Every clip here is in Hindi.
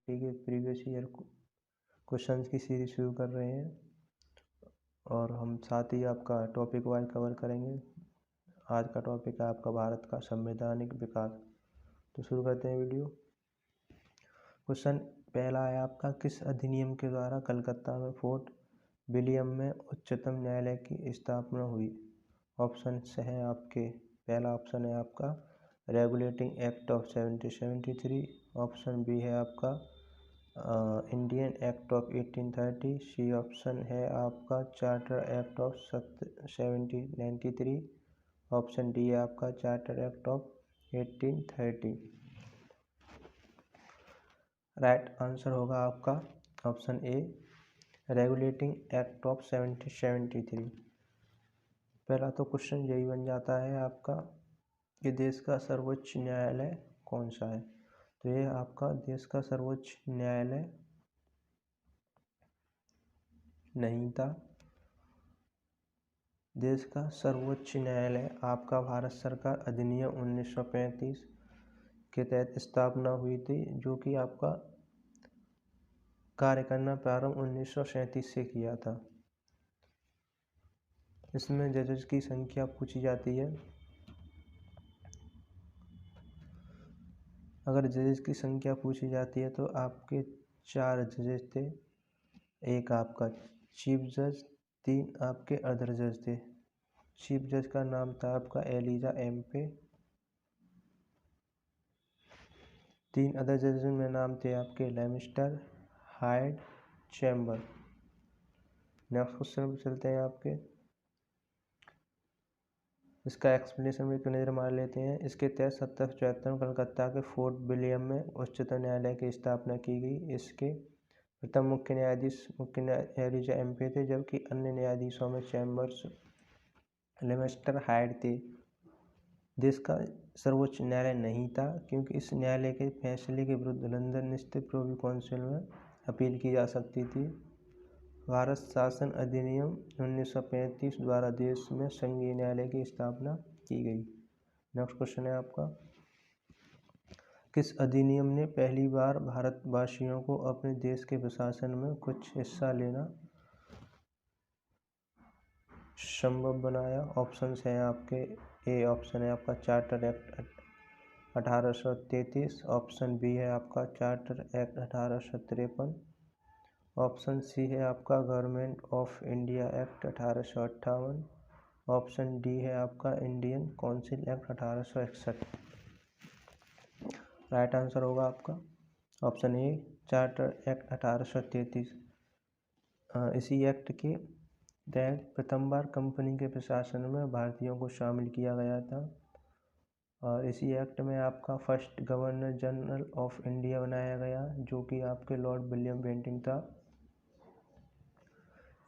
ठीक है, प्रीवियस ईयर क्वेश्चंस की सीरीज शुरू कर रहे हैं और हम साथ ही आपका टॉपिक वाइज कवर करेंगे। आज का टॉपिक है आपका भारत का संवैधानिक विकास। तो शुरू करते हैं वीडियो। क्वेश्चन पहला है आपका, किस अधिनियम के द्वारा कलकत्ता में फोर्ट विलियम में उच्चतम न्यायालय की स्थापना हुई? ऑप्शन है आपके, पहला ऑप्शन है आपका regulating act of 1773, option B है आपका Indian act of 1830, C option है आपका charter act of 1793, option D है आपका charter act of 1830। Right answer होगा आपका option A, regulating act of 1773। पहला तो क्वेश्चन यही बन जाता है आपका कि देश का सर्वोच्च न्यायालय कौन सा है? तो ये आपका देश का सर्वोच्च न्यायालय नहीं था। देश का सर्वोच्च न्यायालय आपका भारत सरकार अधिनियम 1935 के तहत स्थापना हुई थी, जो कि आपका कार्य करना प्रारंभ 1937 से किया था। इसमें जजेस की संख्या पूछी जाती है। अगर जजेस की संख्या पूछी जाती है तो आपके 4 जजेस थे, एक आपका चीफ जज, 3 आपके अदर जज थे। चीफ जज का नाम था आपका एलिजा एम्पे, 3 अदर जज में नाम थे आपके लेमिस्टर, हाइड, चैम्बर। नेक्स्ट क्वेश्चन पर चलते हैं आपके। इसका एक्सप्लेनेशन भी नजर मार लेते हैं। इसके तहत 1774 में कलकत्ता के फोर्ट विलियम में उच्चतम न्यायालय की स्थापना की गई। इसके प्रथम मुख्य न्यायाधीश एलिजा एम्पे थे, जबकि अन्य न्यायाधीशों में चैम्बर्स, लेमिस्टर, हाइड थे। देश का सर्वोच्च न्यायालय नहीं था क्योंकि इस न्यायालय के फैसले के विरुद्ध लंदन स्थित प्रिवी काउंसिल में अपील की जा सकती थी। भारत शासन अधिनियम 1935 द्वारा देश में संघीय न्यायालय की स्थापना की गई। नेक्स्ट क्वेश्चन है आपका, किस अधिनियम ने पहली बार भारतवासियों को अपने देश के प्रशासन में कुछ हिस्सा लेना संभव बनाया? ऑप्शन है आपके, ए ऑप्शन है आपका चार्टर एक्ट 1833, ऑप्शन बी है आपका चार्टर एक्ट 1853, ऑप्शन सी है आपका government of India act 1858, option D है आपका Indian council act 1861। Right answer होगा आपका ऑप्शन ए, चार्टर एक्ट 1833। इसी एक्ट के तहत प्रथम बार कंपनी के प्रशासन में भारतीयों को शामिल किया गया था और इसी एक्ट में आपका first governor general of India बनाया गया, जो कि आपके लॉर्ड विलियम बेंटिंक था।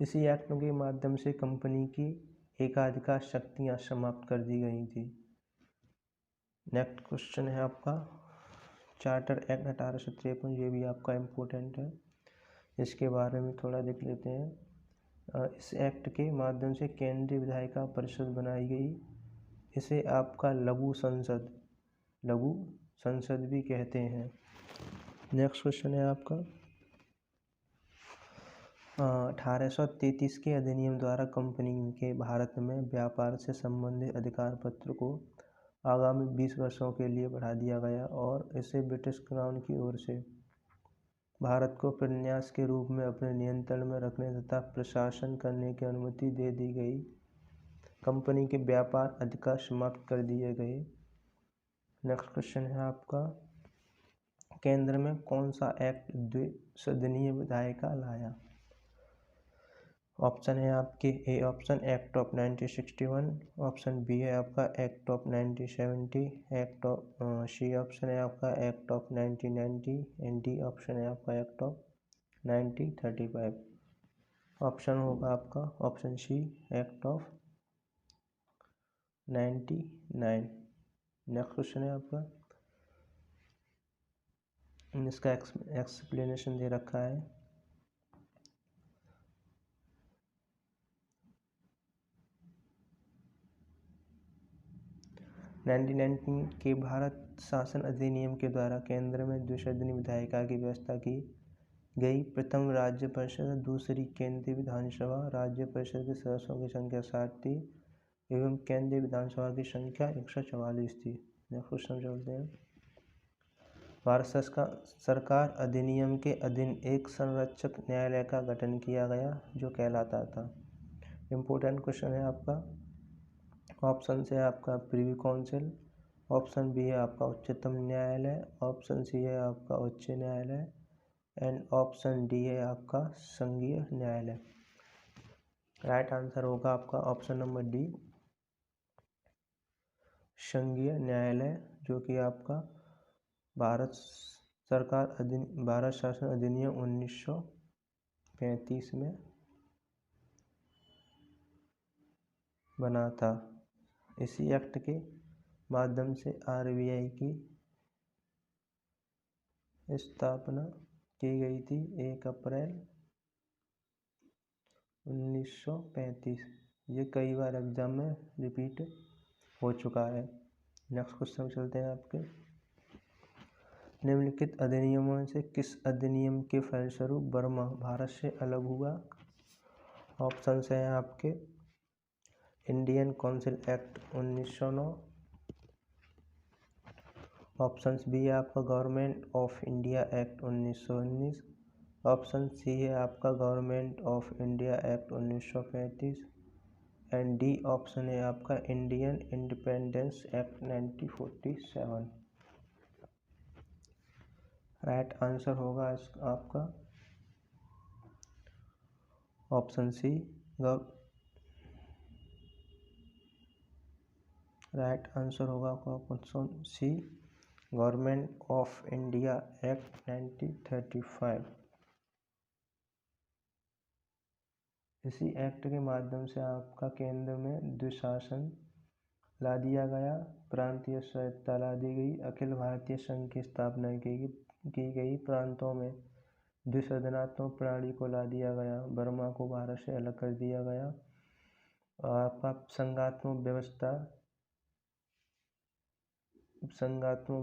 इसी एक्ट के माध्यम से कंपनी की एकाधिकार शक्तियां समाप्त कर दी गई थी। नेक्स्ट क्वेश्चन है आपका चार्टर एक्ट 1853, ये भी आपका इम्पोर्टेंट है, इसके बारे में थोड़ा देख लेते हैं। इस एक्ट के माध्यम से केंद्रीय विधायिका परिषद बनाई गई। इसे आपका लघु संसद भी कहते हैं। नेक्स्ट क्वेश्चन है आपका 1833 के अधिनियम द्वारा कंपनी के भारत में व्यापार से संबंधित अधिकार पत्र को आगामी 20 वर्षों के लिए बढ़ा दिया गया और इसे ब्रिटिश क्राउन की ओर से भारत को प्रन्यास के रूप में अपने नियंत्रण में रखने तथा प्रशासन करने की अनुमति दे दी गई। कंपनी के व्यापार अधिकार समाप्त कर दिए गए। नेक्स्ट क्वेश्चन है आपका, केंद्र में कौन सा एक्ट द्विसदनीय विधायिका लाया? ऑप्शन है आपके, A option act of 1961, option B है आपका act of 1970, act of C option है आपका act of 1990 and D option है आपका एक्ट ऑफ 1935। ऑप्शन होगा आपका option C, act of 99। Next question है आपका, इसका एक्सप्लेनेशन दे रखा है। 1919 के भारत शासन अधिनियम के द्वारा केंद्र में द्विसदनी विधायिका की व्यवस्था की गई। प्रथम राज्य परिषद, दूसरी केंद्रीय विधानसभा। राज्य परिषद के सदस्यों की संख्या 7 थी एवं केंद्रीय विधानसभा की संख्या 144 थी। नेक्स्ट क्वेश्चन चलते हैं। भारत सरकार अधिनियम के अधीन एक संरक्षक न्यायालय का गठन किया गया जो कहलाता था। इम्पोर्टेंट क्वेश्चन है आपका। ऑप्शन से आपका प्रिवी काउंसिल, ऑप्शन बी है आपका उच्चतम न्यायालय, ऑप्शन सी है आपका उच्च न्यायालय एंड ऑप्शन डी है आपका संघीय न्यायालय। राइट आंसर होगा आपका ऑप्शन नंबर डी, संघीय न्यायालय, जो कि आपका भारत शासन अधिनियम 1935 में बना था। इसी एक्ट के माध्यम से आरबीआई की स्थापना की गई थी 1 अप्रैल 1935। ये कई बार एग्जाम में रिपीट हो चुका है। नेक्स्ट क्वेश्चन चलते हैं आपके। निम्नलिखित अधिनियमों से किस अधिनियम के फलस्वरूप बर्मा भारत से अलग हुआ? ऑप्शन हैं आपके Indian council act 1909, option B है आपका government of India act 1919, option C है आपका government of India act 1935 and D option है आपका Indian independence act 1947। Right answer होगा आपका ऑप्शन सी। राइट आंसर होगा आपका option C, government of India act 1935। इसी एक्ट के माध्यम से आपका केंद्र में द्विशासन ला दिया गया, प्रांतीय स्वायत्तता ला दी गई, अखिल भारतीय संघ की स्थापना की गई, प्रांतों में द्विसदनात्मक प्रणाली को ला दिया गया, बर्मा को भारत से अलग कर दिया गया और आपका संघात्मक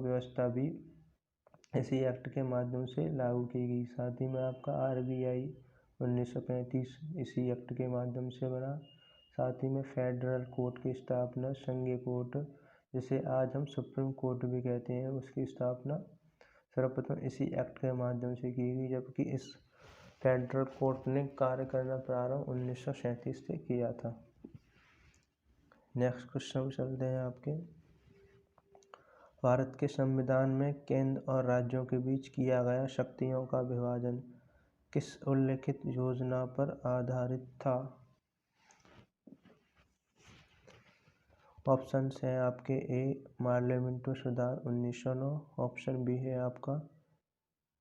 व्यवस्था भी इसी एक्ट के माध्यम से लागू की गई। साथ ही में आपका आरबीआई 1935 इसी एक्ट के माध्यम से बना। साथ ही में फेडरल कोर्ट की स्थापना, संघीय कोर्ट जिसे आज हम सुप्रीम कोर्ट भी कहते हैं, उसकी स्थापना सर्वप्रथम इसी एक्ट के माध्यम से की गई, जबकि इस फेडरल कोर्ट ने कार्य करना प्रारंभ 1937 से किया था। नेक्स्ट क्वेश्चन चलते हैं आपके। भारत के संविधान में केंद्र और राज्यों के बीच किया गया शक्तियों का विभाजन किस उल्लिखित योजना पर आधारित था? ऑप्शन हैं आपके ए पार्लियामेंट्री सुधार 1909, ऑप्शन बी है आपका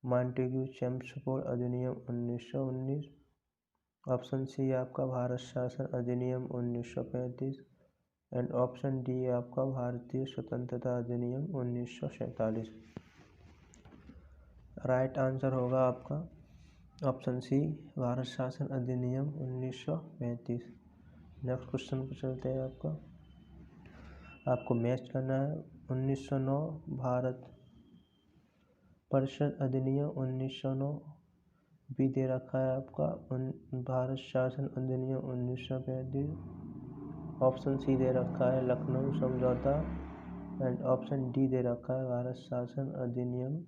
मॉन्टेग्यू चेम्सफोर्ड अधिनियम 1919, ऑप्शन सी आपका भारत शासन अधिनियम 1935 एंड ऑप्शन डी आपका भारतीय स्वतंत्रता अधिनियम 1947। राइट आंसर होगा आपका ऑप्शन सी, भारत शासन अधिनियम 1935। नेक्स्ट क्वेश्चन पर चलते हैं। आपको मैच करना है। 1909 भारत परिषद अधिनियम 1909 भी दे रखा है आपका, भारत शासन अधिनियम 1935। ऑप्शन सी दे रखा है लखनऊ समझौता एंड ऑप्शन डी दे रखा है भारत शासन अधिनियम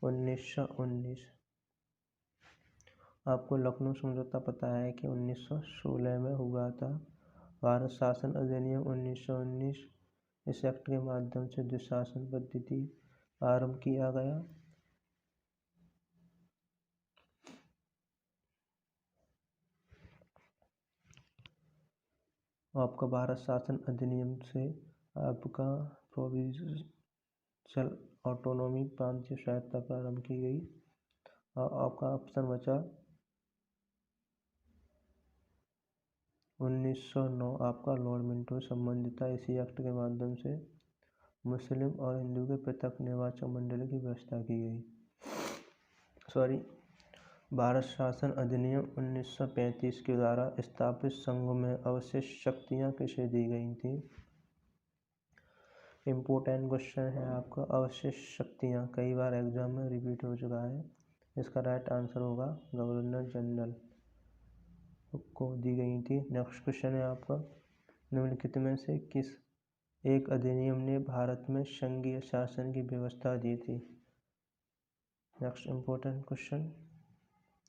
1919। आपको लखनऊ समझौता पता है कि 1916 में हुआ था। भारत शासन अधिनियम 1919 इस एक्ट के माध्यम से द्विशासन पद्धति आरंभ किया गया। आपका भारत शासन अधिनियम से आपका प्रोविंशियल ऑटोनॉमी प्रांतीय स्वायत्तता प्रारंभ की गई और आपका ऑप्शन बचा 1909 आपका लॉर्ड मिंटो संबंधित था। इसी एक्ट के माध्यम से मुस्लिम और हिंदू के पृथक निर्वाचन मंडल की व्यवस्था की गई। भारत शासन अधिनियम 1935 के द्वारा स्थापित संघों में अवशिष्ट शक्तियां किसे दी गई थी? इम्पोर्टेंट क्वेश्चन है आपका अवशिष्ट शक्तियाँ, कई बार एग्जाम में रिपीट हो चुका है। इसका राइट आंसर होगा गवर्नर जनरल को दी गई थी। नेक्स्ट क्वेश्चन है आपका, निम्नलिखित में से किस एक अधिनियम ने भारत में संघीय शासन की व्यवस्था दी थी। नेक्स्ट इम्पोर्टेंट क्वेश्चन,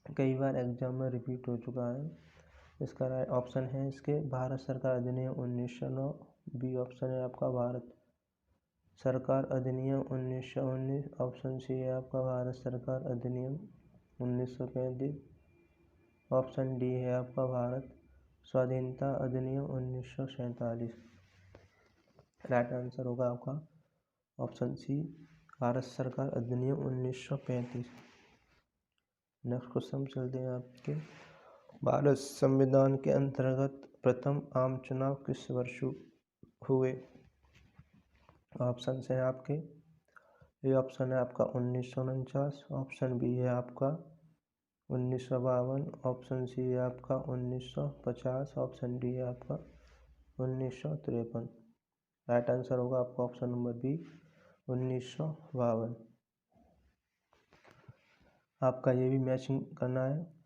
कई बार एग्जाम में रिपीट हो चुका है। इसका राइट ऑप्शन है इसके भारत सरकार अधिनियम 1909, बी ऑप्शन है आपका भारत सरकार अधिनियम 1919, ऑप्शन सी है आपका भारत सरकार अधिनियम 1935, ऑप्शन डी है आपका भारत स्वाधीनता अधिनियम 1947। राइट आंसर होगा आपका ऑप्शन सी भारत सरकार अधिनियम 1935। नेक्स्ट क्वेश्चन चलते हैं आपके, भारत संविधान के अंतर्गत प्रथम आम चुनाव किस वर्ष हुए। ऑप्शन है आपके, ये ऑप्शन है आपका 1949, ऑप्शन बी है आपका 1952, ऑप्शन सी है आपका 1950, ऑप्शन डी है आपका 1953। राइट आंसर होगा आपका ऑप्शन नंबर बी 1952। आपका ये भी मैचिंग करना है।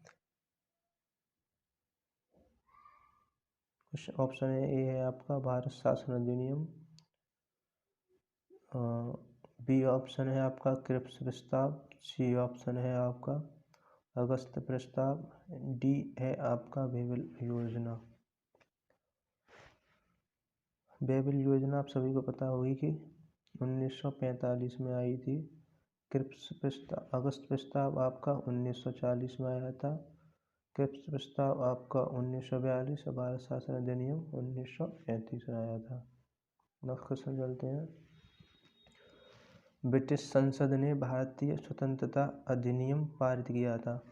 ऑप्शन ए है आपका भारत शासन अधिनियम, बी ऑप्शन है आपका क्रिप्स प्रस्ताव, सी ऑप्शन है आपका अगस्त प्रस्ताव, डी है आपका बेबल योजना। बेबल योजना आप सभी को पता होगी कि 1945 में आई थी। क्रिप्स प्रस्ताव अगस्त प्रस्ताव आपका 1940 में आया था। क्रिप्स प्रस्ताव आपका 1942 और भारत शासन अधिनियम 1935 में आया था। नेक्स्ट क्वेश्चन चलते हैं, ब्रिटिश संसद ने भारतीय स्वतंत्रता अधिनियम पारित किया था।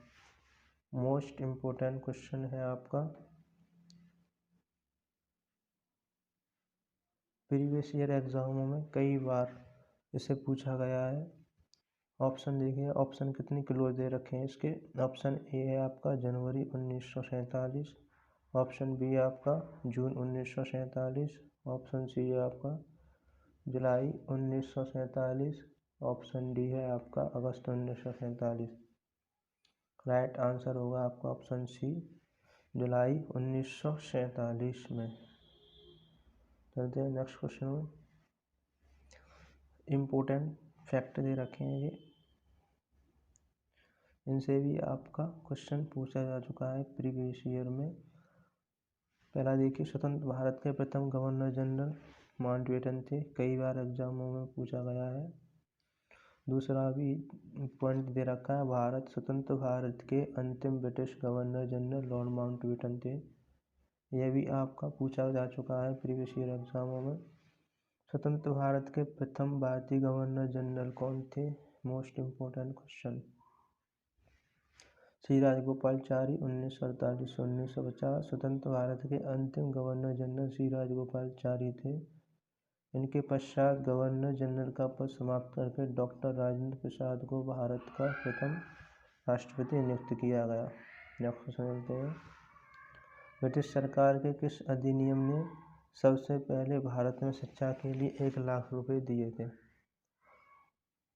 मोस्ट इम्पोर्टेंट क्वेश्चन है आपका, प्रीवियस ईयर एग्जामों में कई बार इसे पूछा गया है। ऑप्शन देखिए, ऑप्शन कितनी क्लोज दे रखे हैं इसके। ऑप्शन ए है आपका जनवरी 1947, ऑप्शन बी है आपका जून 1947, ऑप्शन सी है आपका जुलाई 1947, ऑप्शन डी है आपका अगस्त 1947। राइट आंसर होगा आपका ऑप्शन सी जुलाई 1947 में। चलते हैं नेक्स्ट क्वेश्चन में, इम्पोर्टेंट फैक्ट दे रखे हैं ये, इनसे भी आपका क्वेश्चन पूछा जा चुका है प्रीवियस ईयर में। पहला देखिए, स्वतंत्र भारत के प्रथम गवर्नर जनरल माउंटबेटन थे, कई बार एग्जामों में पूछा गया है। दूसरा भी पॉइंट दे रखा है, भारत स्वतंत्र भारत के अंतिम British governor general Lord Mountbatten थे, यह भी आपका पूछा जा चुका है प्रीवियस ईयर एग्जामों में। स्वतंत्र भारत के प्रथम भारतीय गवर्नर जनरल कौन थे, most important question. Shri Rajagopalachari 1948 से 1950 स्वतंत्र भारत के अंतिम गवर्नर जनरल श्री राजगोपालचारी थे। इनके पश्चात गवर्नर जनरल का पद समाप्त करके डॉक्टर राजेंद्र प्रसाद को भारत का प्रथम राष्ट्रपति नियुक्त किया गया। नेक्स्ट समझते हैं, ब्रिटिश सरकार के किस अधिनियम ने सबसे पहले भारत में शिक्षा के लिए 1 लाख रुपए दिए थे।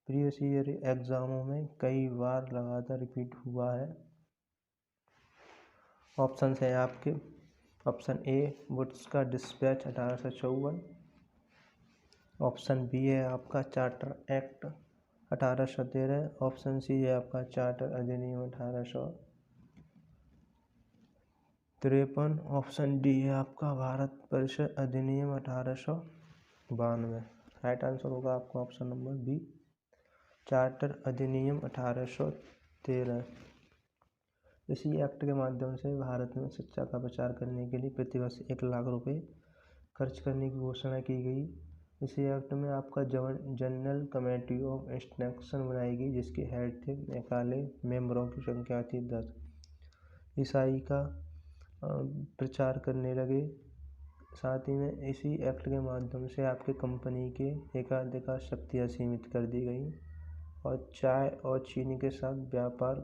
प्रीवियस ईयर एग्जामों में कई बार लगातार रिपीट हुआ है। ऑप्शन है आपके, ऑप्शन ए वुड्स का डिस्पैच 1854, ऑप्शन बी है आपका चार्टर एक्ट 1813, ऑप्शन सी है आपका चार्टर अधिनियम 1853, ऑप्शन डी है आपका भारत परिषद अधिनियम 1892। राइट आंसर होगा आपका ऑप्शन नंबर बी चार्टर अधिनियम 1813। इसी एक्ट के माध्यम से भारत में शिक्षा का प्रचार करने के लिए प्रतिवर्ष 1 लाख रुपए खर्च करने की घोषणा की गई। इसी एक्ट में आपका जनरल कमेटी ऑफ इंस्ट्रक्शन बनाई गई, जिसके हेड थे मैकाले, मेंबरों की संख्या थी 10। ईसाई का प्रचार करने लगे। साथ ही में इसी एक्ट के माध्यम से आपके कंपनी के एकाधिकार शक्तियाँ सीमित कर दी गई और चाय और चीनी के साथ व्यापार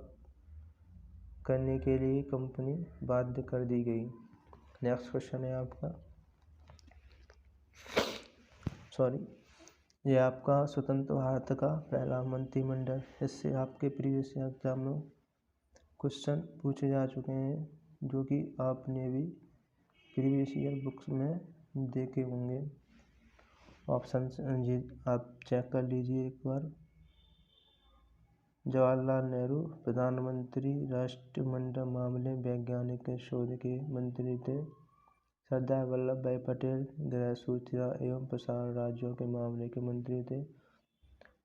करने के लिए कंपनी बाध्य कर दी गई। नेक्स्ट क्वेश्चन है आपका, ये आपका स्वतंत्र भारत का पहला मंत्रिमंडल। इससे आपके प्रीवियस एग्जाम में क्वेश्चन पूछे जा चुके हैं, जो कि आपने भी प्रीवियस ईयर बुक्स में देखे होंगे। ऑप्शन जी आप चेक कर लीजिए एक बार। जवाहरलाल नेहरू प्रधानमंत्री, राष्ट्रमंडल मामले वैज्ञानिक शोध के मंत्री थे। सरदार वल्लभ भाई पटेल गृह, सूचना एवं प्रसारण राज्यों के मामले के मंत्री थे।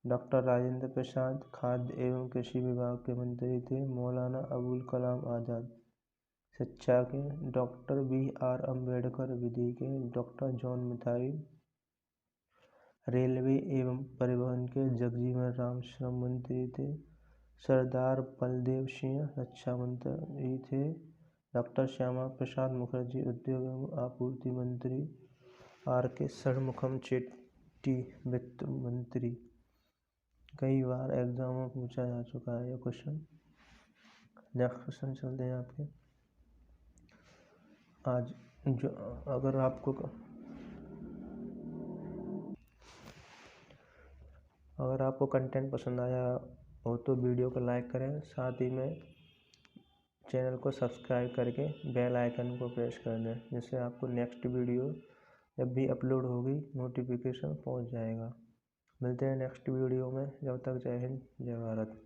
डॉक्टर राजेंद्र प्रसाद खाद्य एवं कृषि विभाग के मंत्री थे। मौलाना अबुल कलाम आज़ाद शिक्षा के। डॉक्टर BR अम्बेडकर विधि के। डॉक्टर जॉन मिथाई रेलवे एवं परिवहन के। जगजीवन राम श्रम मंत्री थे। सरदार बलदेव सिंह रक्षा मंत्री थे। डॉक्टर श्यामा प्रसाद मुखर्जी उद्योग एवं आपूर्ति मंत्री। RK षणमुखम चेट्टी वित्त मंत्री। कई बार एग्जाम में पूछा जा चुका है ये क्वेश्चन। नेक्स्ट क्वेश्चन चलते हैं आपके। आज जो अगर आपको कंटेंट पसंद आया हो तो वीडियो को लाइक करें, साथ ही में चैनल को सब्सक्राइब करके बेल आइकन को प्रेस कर दें, जिससे आपको नेक्स्ट वीडियो जब भी अपलोड होगी नोटिफिकेशन पहुंच जाएगा। मिलते हैं नेक्स्ट वीडियो में। जब तक जय हिंद, जय भारत।